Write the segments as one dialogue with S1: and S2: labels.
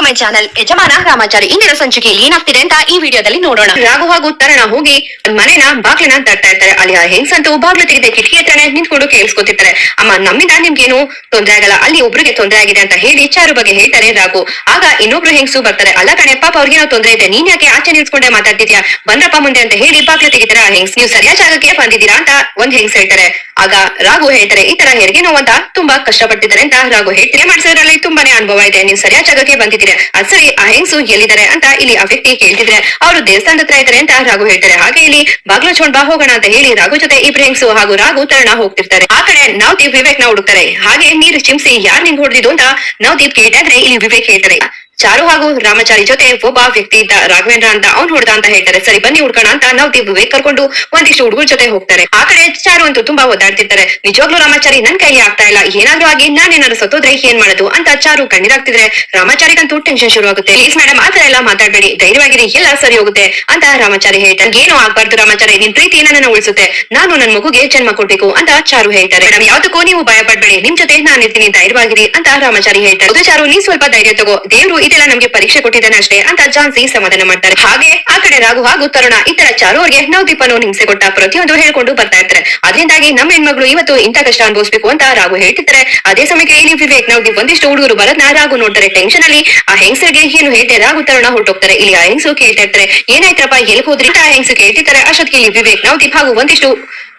S1: My channel ಯಜಮಾನ ರಾಮಾಚಾರಿ ಇಂದಿನ ಸಂಚಿಕೆಯಲ್ಲಿ ಏನಾಗ್ತಿದೆ ಅಂತ ಈ ವಿಡಿಯೋದಲ್ಲಿ ನೋಡೋಣ. ರಾಘು ಹಾಗೂ ತರಣ ಹೋಗಿ ಮನೆನ ಬಾಗ್ಲನ್ನ ತಟ್ತಾ ಇರ್ತಾರೆ. ಅಲ್ಲಿ ಆ ಹೆಂಗ್ಸಂತೂ ಬಾಗ್ಲು ತೆಗೆದೆ ಕಿಟಕಿ ಹತ್ರನೇ ನಿಂತ್ಕೊಂಡು ಕೇಳಿಸ್ಕೊತಿರ್ತಾರೆ. ಅಮ್ಮ ನಮ್ಮಿಂದ ನಿಮ್ಗೇನು ತೊಂದರೆ ಆಗಲ್ಲ, ಅಲ್ಲಿ ಒಬ್ರಿಗೆ ತೊಂದರೆ ಆಗಿದೆ ಅಂತ ಹೇಳಿ ಚಾರು ಬಗ್ಗೆ ಹೇಳ್ತಾರೆ ರಾಘು. ಆಗ ಇನ್ನೊಬ್ರು ಹೆಂಗ್ಸು ಬರ್ತಾರೆ. ಅಲ್ಲ ಕಣೆ ಪಾಪ ಅವ್ರಿಗೇನೋ ತೊಂದರೆ ಇದೆ, ನೀನ್ ಯಾಕೆ ಆಚೆ ನಿಲ್ಸ್ಕೊಂಡೆ ಮಾತಾಡ್ತಿದ್ಯಾ, ಬಂದ್ರಪ್ಪ ಮುಂದೆ ಅಂತ ಹೇಳಿ ಬಾಗ್ಲು ತೆಗಿತಾರೆ ಆ ಹೆಂಗ್ಸ್. ನೀವು ಸರಿಯಾದ ಜಾಗಕ್ಕೆ ಬಂದಿದ್ದೀರಾ ಅಂತ ಒಂದ್ ಹೆಂಗ್ಸ್ ಹೇಳ್ತಾರೆ. ಆಗ ರಾಘು ಹೇಳ್ತಾರೆ ಈ ತರ ಹೆರಿಗೆ ನೋವು ಅಂತ ತುಂಬಾ ಕಷ್ಟಪಟ್ಟಿದ್ದಾರೆ ಅಂತ ರಾಘು ಹೇಳ್ತಾರೆ. ಮಾಡಿಸೋದ್ರಲ್ಲಿ ತುಂಬಾನೇ ಅನುಭವ ಇದೆ, ನೀವು ಸರಿಯಾದ ಜಾಗಕ್ಕೆ ಬಂದಿದ್ದೀರಾ. ಅದ್ ಸರಿ ಆ ಹೆಂಗ್ಸು ಎಲ್ಲಿದ್ದಾರೆ ಅಂತ ಇಲ್ಲಿ ಆ ವ್ಯಕ್ತಿ ಕೇಳ್ತಿದ್ರೆ ಅವರು ದೇವಸ್ಥಾನದ ಹತ್ರ ಇದ್ದಾರೆ ಅಂತ ರಾಘು ಹೇಳ್ತಾರೆ. ಹಾಗೆ ಇಲ್ಲಿ ಬಾಗ್ಲು ಚೋಣ್ ಬಾ ಹೋಗೋಣ ಅಂತ ಹೇಳಿ ರಾಘು ಜೊತೆ ಇಬ್ರು ಹೆಂಗ್ಸು ಹಾಗೂ ರಾಘು ತರಣ ಹೋಗ್ತಿರ್ತಾರೆ. ಆ ಕಡೆ ನವದೀಪ್ ವಿವೇಕ್ ನ ಹುಡುಕ್ತಾರೆ. ಹಾಗೆ ನೀರು ಚಿಮ್ಸಿ ಯಾರ್ ನಿಂಗ್ ಹೊಡೆದಿದ್ದು ಅಂತ ನವದೀಪ್ ಕೇಳಿದ್ರೆ ಇಲ್ಲಿ ವಿವೇಕ್ ಹೇಳ್ತಾರೆ ಚಾರು ಹಾಗೂ ರಾಮಾಚಾರಿ ಜೊತೆ ಒಬ್ಬ ವ್ಯಕ್ತಿ ಇದ್ದ ರಾಘವೇಂದ್ರ ಅಂತ ಅವ್ನು ಹೊಡ್ದ ಅಂತ ಹೇಳ್ತಾರೆ. ಸರಿ ಬನ್ನಿ ಹುಡ್ಕೋಣ ಅಂತ ನವದೀಪ್ ವಿವೇಕ್ ಕರ್ಕೊಂಡು ಒಂದಿಷ್ಟು ಹುಡುಗರ ಜೊತೆ ಹೋಗ್ತಾರೆ. ಆ ಕಡೆ ಚಾರು ಅಂತೂ ತುಂಬಾ ಒದ್ದಾಡ್ತಿರ್ತಾರೆ. ನಿಜವಾಗ್ಲೂ ರಾಮಾಚಾರಿ ನನ್ ಕೈಲಿ ಆಗ್ತಾ ಇಲ್ಲ, ಏನಾದ್ರೂ ಆಗಿ ನಾನೇನಾದ್ರು ಸತ್ತೋದ್ರೆ ಏನ್ ಮಾಡೋದು ಅಂತ ಚಾರು ಕಣ್ಣೀರಾಗ್ತಿದ್ರೆ ರಾಮಾಚಾರಿಗಂತೂ ಟೆನ್ಷನ್ ಶುರು ಆಗುತ್ತೆ. ಪ್ಲೀಸ್ ಮೇಡಮ್ ಆತರ ಎಲ್ಲ ಮಾತಾಡ್ಬೇಡಿ, ಧೈರ್ಯವಾಗಿರಿ, ಎಲ್ಲ ಸರಿ ಹೋಗುತ್ತೆ ಅಂತ ರಾಮಾಚಾರಿ ಹೇಳ್ತಾರೆ. ಏನು ಆಗ್ಬಾರ್ದು ರಾಮಾಚಾರಿ, ನಿನ್ ಪ್ರೀತಿ ನನ್ನ ಉಳಿಸುತ್ತೆ, ನಾನು ನನ್ ಮಗುಗೆ ಜನ್ಮ ಕೊಡ್ಬೇಕು ಅಂತ ಚಾರು ಹೇಳ್ತಾರೆ. ಮೇಡಮ್ ಯಾವ್ದಕ್ಕೂ ನೀವು ಭಯ ಪಡ್ಬೇಡಿ, ನಿಮ್ ಜೊತೆ ನಾನು ಇರ್ತೀನಿ, ಧೈರ್ಯವಾಗಿರಿ ಅಂತ ರಾಮಾಚಾರಿ ಹೇಳ್ತಾರೆ. ಹೌದು ಚಾರು, ನೀ ಸ್ವಲ್ಪ ಧೈರ್ಯ ತಗೋ, ದೇವ್ರು ಇದೆಲ್ಲ ನಮ್ಗೆ ಪರೀಕ್ಷೆ ಕೊಟ್ಟಿದ್ದಾನೆ ಅಷ್ಟೇ ಅಂತ ಝಾನ್ಸಿ ಸಮಾಧಾನ ಮಾಡ್ತಾರೆ. ಹಾಗೆ ಆ ಕಡೆ ರಾಘು ಹಾಗೂ ತರುಣ ಇತರ ಚಾರು ಅವ್ರಿಗೆ ನವದೀಪನು ಹಿಂಸೆ ಕೊಟ್ಟ ಪ್ರತಿಯೊಂದು ಹೇಳ್ಕೊಂಡು ಬರ್ತಾ ಇರ್ತಾರೆ. ಅದರಿಂದಾಗಿ ನಮ್ಮ ಹೆಣ್ಮಗಳು ಇವತ್ತು ಇಂಥ ಕಷ್ಟ ಅನುಭವಿಸ್ಬೇಕು ಅಂತ ರಾಘು ಹೇಳ್ತಿರ್ತಾರೆ. ಅದೇ ಸಮಯಕ್ಕೆ ಇಲ್ಲಿ ವಿವೇಕ್ ನವದೀಪ್ ಒಂದಿಷ್ಟು ಹುಡುಗರು ಬರೋದ್ನ ರಾಘು ನೋಡ್ತಾರೆ. ಟೆನ್ಷನ್ ಅಲ್ಲಿ ಆ ಹೆಂಗಸರಿಗೆ ಏನು ಹೇಳ್ತಾರೆ ರಾಘು ತರುಣ ಹೊರಟೋಗ್ತಾರೆ. ಇಲ್ಲಿ ಆ ಹೆಂಗಸು ಕೇಳ್ತಾ ಇರ್ತಾರೆ ಏನಾಯ್ತರಪ್ಪ ಎಲ್ಲಿ ಹೋದ್ರಿ ಆ ಹೆಂಗಸು ಕೇಳ್ತಿರ್ತಾರೆ. ಅಷ್ಟೊತ್ತಿಗೆ ಇಲ್ಲಿ ವಿವೇಕ್ ನವದೀಪ್ ಹಾಗೂ ಒಂದಿಷ್ಟು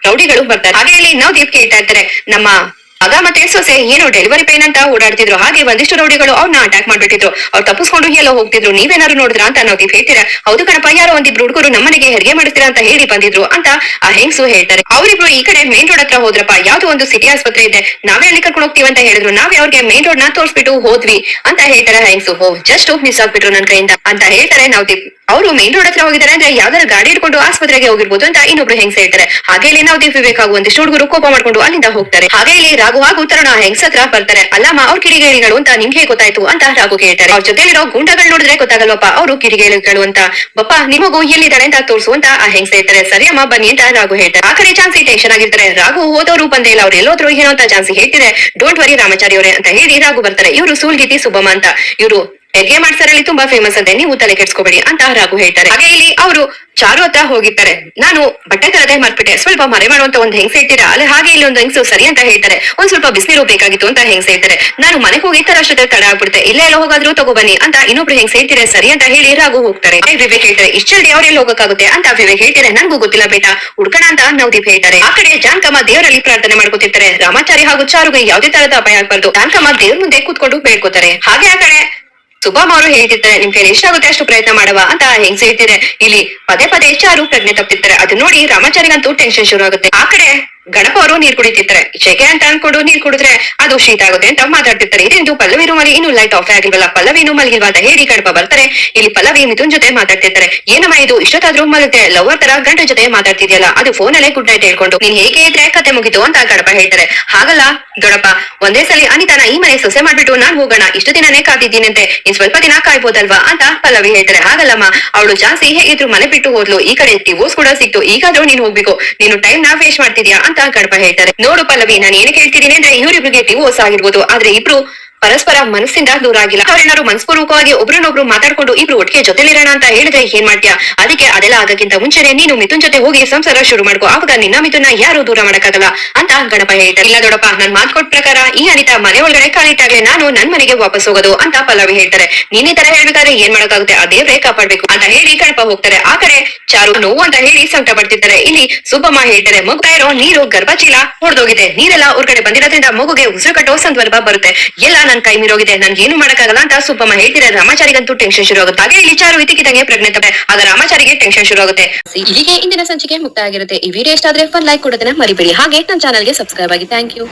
S1: ರೌಡಿಗಳು ಬರ್ತಾರೆ. ಹಾಗೆ ಇಲ್ಲಿ ನವದೀಪ್ ಕೇಳ್ತಾ ಇರ್ತಾರೆ ನಮ್ಮ ಮಗ ಮತ್ತೆ ಸೊಸೆ ಏನೋ ಡೆಲಿವರಿ ಪೇನ್ ಅಂತ ಓಡಾಡ್ತಿದ್ರು, ಹಾಗೆ ಒಂದಿಷ್ಟು ರೌಡಿಗಳು ಅವ್ರನ್ನ ಅಟ್ಯಾಕ್ ಮಾಡ್ಬಿಟ್ಟಿದ್ರು, ಅವ್ರು ತಪ್ಪಿಸ್ಕೊಂಡು ಎಲ್ಲೋ ಹೋಗ್ತಿದ್ರು, ನೀವೇನಾದ್ರು ನೋಡಿದ್ರ ಅಂತ ನವದೀಪ್ ಹೇಳ್ತೀರಾ. ಹೌದು ಕಣಪ್ಪ, ಯಾರೋ ಒಂದಿಬ್ರು ಹುಡುಗರು ನಮ್ಮನೆಗೆ ಹೆರಿಗೆ ಮಾಡಿಸ್ತೀರಾ ಅಂತ ಹೇಳಿ ಬಂದಿದ್ರು ಅಂತ ಆ ಹೆಂಗ್ಸು ಹೇಳ್ತಾರೆ. ಅವರಿಬ್ರು ಈ ಕಡೆ ಮೇನ್ ರೋಡ್ ಹತ್ರ ಹೋದ್ರಪ್ಪ, ಯಾವ್ದೋ ಒಂದು ಸಿಟಿ ಆಸ್ಪತ್ರೆ ಇದೆ, ನಾವೇ ಅಲ್ಲಿ ಕರ್ಕೊಂಡು ಹೋಗ್ತೀವಿ ಅಂತ ಹೇಳಿದ್ರು, ನಾವೇ ಅವ್ರಿಗೆ ಮೇನ್ ರೋಡ್ ನ ತೋರಿಸ್ಬಿಟ್ಟು ಹೋದ್ವಿ ಅಂತ ಹೇಳ್ತಾರೆ ಹೆಂಗ್ಸು. ಜಸ್ಟ್ ಮಿಸ್ ಆಗ್ಬಿಟ್ರು ನನ್ ಕೈಯಿಂದ ಅಂತ ಹೇಳ್ತಾರೆ ನವದೀಪ್. ಅವರು ಮೇನ್ ರೋಡ್ ಹತ್ರ ಹೋಗಿದ್ದಾರೆ ಅಂದ್ರೆ ಯಾವ್ದಾದ್ರು ಗಾಡಿ ಇಟ್ಕೊಂಡು ಆಸ್ಪತ್ರೆಗೆ ಹೋಗಿರ್ಬೋದು ಅಂತ ಇನ್ನೊಬ್ರು ಹೆಂಗ್ಸ ಹೇಳ್ತಾರೆ. ಹಾಗೆ ಇಲ್ಲಿ ನವದೀಪ್ ವಿವೇಕ್ ಹಾಗೂ ಒಂದಿಷ್ಟು ಹುಡುಗರು ಕೋಪ ಮಾಡ್ಕೊಂಡು ಅಲ್ಲಿಂದ ಹೋಗ್ತಾರೆ. ಹಾಗೆ ಇಲ್ಲಿ ರಾಘು ಹಾಗೂ ತರುಣ ಹೆಂಗ್ಸ ಹತ್ರ ಬರ್ತಾರೆ. ಅಲ್ಲಮ್ಮ ಅವ್ರ ಕಿಡಿಗೇಡಿಗಳು ಅಂತ ನಿಮ್ಗೆ ಗೊತ್ತಾಯ್ತು ಅಂತ ರಾಘು ಕೇಳ್ತಾರೆ. ಅವ್ರ ಜೊತೆಲಿರೋ ಗುಂಡಗಳು ನೋಡಿದ್ರೆ ಗೊತ್ತಾಗಲ್ವಪ್ಪ ಅವರು ಕಿಡಿಗೇಡಿಗಳು ಅಂತ, ಬಪ್ಪ ನಿಮಗೂ ಎಲ್ಲಿದ್ದಾರೆ ಅಂತ ತೋರಿಸು ಅಂತ ಆ ಹೆಂಗ್ಸ ಹೇಳ್ತಾರೆ. ಸರಿ ಅಮ್ಮ ಬನ್ನಿ ಅಂತ ರಾಘು ಹೇಳ್ತಾರೆ. ಆ ಕಡೆ ಚಾನ್ಸಿ ಟೆನ್ಷನ್ ಆಗಿರ್ತಾರೆ. ರಾಘು ಹೋದವರು ಬಂದೇ ಇಲ್ಲ, ಅವ್ರು ಎಲ್ಲೋದ್ರು ಏನೋ ಅಂತ ಚಾನ್ಸಿ ಹೇಳ್ತಿದೆ. ಡೋಂಟ್ ವರಿ ರಾಮಾಚಾರಿ ಅವರೇ ಅಂತ ಹೇಳಿ ರಾಘು ಬರ್ತಾರೆ. ಇವರು ಸೂಲ್ಗಿತಿ ಸುಬ್ಬಮ್ಮ ಅಂತ, ಇವರು ಹೆರಿಗೆ ಮಾಡ್ಸರಲ್ಲಿ ತುಂಬಾ ಫೇಮಸ್ ಅಂತೆ, ನೀವು ತಲೆ ಕೆಡ್ಸ್ಕೊಬೇಡಿ ಅಂತ ರಾಘು ಹೇಳ್ತಾರೆ. ಹಾಗೆ ಇಲ್ಲಿ ಅವರು ಚಾರು ಹತ್ರ ಹೋಗಿರ್ತಾರೆ. ನಾನು ಬಟ್ಟೆ ತರದೇ ಮರ್ಬಿಟ್ಟೆ, ಸ್ವಲ್ಪ ಮರೆ ಮಾಡುವಂತ ಒಂದ್ ಹೆಂಗ್ಸ ಹೇಳ್ತೀರಾ ಅಲ್ಲ. ಹಾಗೆ ಇಲ್ಲಿ ಒಂದು ಹೆಂಗ್ಸು ಸರಿ ಅಂತ ಹೇಳ್ತಾರೆ. ಒಂದ್ ಸ್ವಲ್ಪ ಬಿಸಿನೀರು ಬೇಕಾಗಿತ್ತು ಅಂತ ಹೆಂಗ್ಸ ಹೇಳ್ತಾರೆ. ನಾನು ಮನೆಗೆ ಹೋಗಿ ತರಷ್ಟೇ ತಡ ಆಗ್ಬಿಡುತ್ತೆ, ಇಲ್ಲೇ ಎಲ್ಲ ಹೋಗಾದ್ರೂ ತಗೋಬನ್ನಿ ಅಂತ ಇನ್ನೊಬ್ರು ಹೆಂಗ್ಸ ಹೇಳ್ತೀರಾ. ಸರಿ ಅಂತ ಹೇಳಿ ರಾಘು ಹೋಗ್ತಾರೆ. ವಿವೇಕ್ ಹೇಳ್ತಾರೆ ಇಷ್ಟ ಜಲ್ದಿ ಅವ್ರೆಲ್ಲ ಹೋಗಕ್ಕಾಗುತ್ತೆ ಅಂತ ವಿವೇಕ್ ಹೇಳ್ತಾರೆ. ನನ್ಗೂ ಗೊತ್ತಿಲ್ಲ ಬೇಟಾ, ಹುಡ್ಕಣ ಅಂತ ನವದೀಪ್ ಹೇಳ್ತಾರೆ. ಆ ಕಡೆ ಜಾನ್ಕಮ್ಮ ದೇವರಲ್ಲಿ ಪ್ರಾರ್ಥನೆ ಮಾಡ್ಕೊತಿರ್ತಾರೆ. ರಾಮಾಚಾರಿ ಹಾಗೂ ಚಾರುಗೆ ಯಾವುದೇ ತರದ ಅಪಾಯ ಆಗ್ಬಾರ್ದು, ಜಾನ್ಕಮ್ಮ ದೇವ್ರ ಮುಂದೆ ಕೂತ್ಕೊಂಡು ಬೇಡ್ಕೋತಾರೆ. ಹಾಗೆ ಆ ಕಡೆ ಸುಬ್ಬಮ್ಮ ಅವರು ಹೇಳ್ತಿರ್ತಾರೆ ನಿಮ್ ಕೈಲಿ ಎಷ್ಟಾಗುತ್ತೆ ಅಷ್ಟು ಪ್ರಯತ್ನ ಮಾಡವ ಅಂತ ಹೆಂಗ್ಸ ಹೇಳ್ತಿದ್ರೆ. ಇಲ್ಲಿ ಪದೇ ಪದೇ ಚಾರು ಪ್ರಜ್ಞೆ ತಪ್ಪಿರ್ತಾರೆ. ಅದು ನೋಡಿ ರಾಮಾಚಾರಿಗಂತೂ ಟೆನ್ಷನ್ ಶುರು ಆಗುತ್ತೆ. ಆ ಕಡೆ ಗಣಪ ಅವರು ನೀರ್ ಕುಡಿತಿರ್ತಾರೆ. ಶೆಕೆ ಅಂತ ಅನ್ಕೊಂಡು ನೀರ್ ಕುಡಿದ್ರೆ ಅದು ಶೀತ ಆಗುತ್ತೆ ಅಂತ ಮಾತಾಡ್ತಿರ್ತಾರೆ. ಇದೆಂದು ಪಲ್ಲವಿ ರೂಮಲ್ಲಿ ಇನ್ನೂ ಲೈಟ್ ಆಫ್ ಆಗಿಲ್ವಲ್ಲ, ಪಲ್ಲವಿ ಇನ್ನೂ ಮಲಗಿಲ್ವಾ ಅಂತ ಹೇಳಿ ಗಣಪ ಬರ್ತಾರೆ. ಇಲ್ಲಿ ಪಲ್ಲವಿ ಮಿಥುನ್ ಜೊತೆ ಮಾತಾಡ್ತಿರ್ತಾರೆ. ಏನಮ್ಮ ಇದು ಇಷ್ಟೊತ್ತಾದ್ರೂ ಮಲಗುತ್ತೆ, ಲವರ್ ತರ ಗಂಡ ಜೊತೆ ಮಾತಾಡ್ತಿದ್ಯಲ್ಲ, ಅದು ಫೋನ್ ಅಲ್ಲೇ ಗುಡ್ ನೈಟ್ ಹೇಳ್ಕೊಂಡು ನೀನ್ ಹೇಗೆ ಇದ್ರೆ ಕತೆ ಮುಗಿತು ಅಂತ ಗಣಪ ಹೇಳ್ತಾರೆ. ಹಾಗಲ್ಲ ದೊಡ್ಡಪ್ಪ, ಒಂದೇ ಸಲ ಅನಿತಾನ ಈ ಮನೆ ಸೊಸೆ ಮಾಡ್ಬಿಟ್ಟು ನಾನ್ ಹೋಗೋಣ, ಇಷ್ಟು ದಿನನೇ ಕಾದಿದ್ದೀನಂತೆ, ಇನ್ ಸ್ವಲ್ಪ ದಿನ ಕಾಯ್ಬೋದಲ್ವಾ ಅಂತ ಪಲ್ಲವಿ ಹೇಳ್ತಾರೆ. ಹಾಗಲ್ಲಮ್ಮ, ಅವಳು ಜಾಸ್ತಿ ಹೇಗಿದ್ರು ಮನೆ ಬಿಟ್ಟು ಹೋದ್ಲು, ಈ ಕಡೆ ಡಿವೋರ್ಸ್ ಕೂಡ ಸಿಕ್ತು, ಈಗಾದ್ರೂ ನೀನ್ ಹೋಗ್ಬೇಕು, ನೀನು ಟೈಮ್ ನಾ ವೇಸ್ಟ್ ಮಾಡ್ತಿದ್ಯಾ ಅಂತ ಗಣಪ ಹೇಳ್ತಾರೆ. ನೋಡು ಪಲ್ಲವಿ, ನಾನು ಏನಕ್ಕೆ ಹೇಳ್ತಿದ್ದೀನಿ ಅಂದ್ರೆ ಇವರಿಬ್ರಿಗೆ ಡಿವೋರ್ಸ್ ಆಗಿರ್ಬೋದು, ಆದ್ರೆ ಇಬ್ರು ಪರಸ್ಪರ ಮನಸ್ಸಿಂದ ದೂರ ಆಗಿಲ್ಲ. ಅವ್ರೇನಾದ್ರು ಮನಸ್ಪೂರ್ವಕವಾಗಿ ಒಬ್ರನ್ನೊಬ್ರು ಮಾತಾಡ್ಕೊಂಡು ಇಬ್ರು ಒಟ್ಟಿಗೆ ಜೊತೆಲಿರೋಣ ಅಂತ ಹೇಳಿದ್ರೆ ಏನ್ ಮಾಡ್ತೀಯಾ. ಅದಕ್ಕೆ ಅದೆಲ್ಲ ಆಗಕ್ಕಿಂತ ಮುಂಚೆನೆ ನೀನು ಮಿಥುನ್ ಜೊತೆ ಹೋಗಿ ಸಂಸಾರ ಶುರು ಮಾಡ್ಕೋ, ಆವಾಗ ನಿನ್ನ ಮಿಥುನ ಯಾರು ದೂರ ಮಾಡಕ್ಕಾಗಲ್ಲ ಅಂತ ಗಣಪ ಹೇಳ್ತಾರೆ. ಇಲ್ಲ ದೊಡ್ಡಪ್ಪ, ನನ್ ಮಾತ್ ಕೊಟ್ಟ ಪ್ರಕಾರ ಈ ಅನಿತಾ ಮನೆ ಒಳಗಡೆ ಕಾಲಿಟ್ಟಾಗ್ಲೇ ನಾನು ನನ್ ಮನೆಗೆ ವಾಪಸ್ ಹೋಗೋದು ಅಂತ ಪಲ್ಲವಿ ಹೇಳ್ತಾರೆ. ನೀನ್ ಈ ತರ ಹೇಳ್ಬೇಕಾದ್ರೆ ಏನ್ ಮಾಡಕ್ಕಾಗುತ್ತೆ, ಆ ದೇವ್ರೇ ಕಾಪಾಡ್ಬೇಕು ಅಂತ ಹೇಳಿ ಗಣಪ ಹೋಗ್ತಾರೆ. ಆ ಕಡೆ ಚಾರು ನೋವು ಅಂತ ಹೇಳಿ ಸಂಕಟ ಪಡ್ತಿರ್ತಾರೆ. ಇಲ್ಲಿ ಸುಬ್ಬಮ್ಮ ಹೇಳ್ತಾರೆ ಮಗುತ್ತಾ ಇರೋ ನೀರು ಗರ್ಭಚೀಲ ಹೊಡೆದೋಗಿದೆ, ನೀರೆಲ್ಲ ಹೊರಗಡೆ ಬಂದಿರೋದ್ರಿಂದ ಮಗುಗೆ ಉಸಿರು ಕಟ್ಟೋ ಸಂದರ್ಭ ಬರುತ್ತೆ, ಎಲ್ಲ ನನ್ ಕೈ ಮೀರೋಗಿದೆ, ನನ್ಗೆ ಏನು ಮಾಡಕ್ಕಾಗಲ್ಲ ಅಂತ ಸುಬ್ಬಮ್ಮ ಹೇಳ್ತಿದ್ರೆ. ರಾಮಾಚಾರಿಗಂತೂ ಟೆನ್ಷನ್ ಶುರು ಆಗುತ್ತೆ. ಹಾಗೆ ಇಲ್ಲಿ ಚಾರು ಇದ್ದಕ್ಕಿದ್ದಂಗೆ ಪ್ರಜ್ಞೆ ತಪ್ಪೆ, ಆಗ ರಾಮಾಚಾರಿಗೆ ಟೆನ್ಷನ್ ಶುರು ಆಗುತ್ತೆ. ಇಲ್ಲಿಗೆ ಇಂದಿನ ಸಂಚಿಕೆ ಮುಕ್ತಾಯ ಆಗಿರುತ್ತೆ. ಈ ವಿಡಿಯೋ ಇಷ್ಟ ಆದ್ರೆ ಫನ್ ಲೈಕ್ ಕೊಡೋದನ್ನ ಮರಿಬೇಡಿ. ಹಾಗೆ ನನ್ನ ಚಾನಲ್ಗೆ ಸಬ್ಸ್ಕ್ರೈಬ್ ಆಗಿ. Thank you.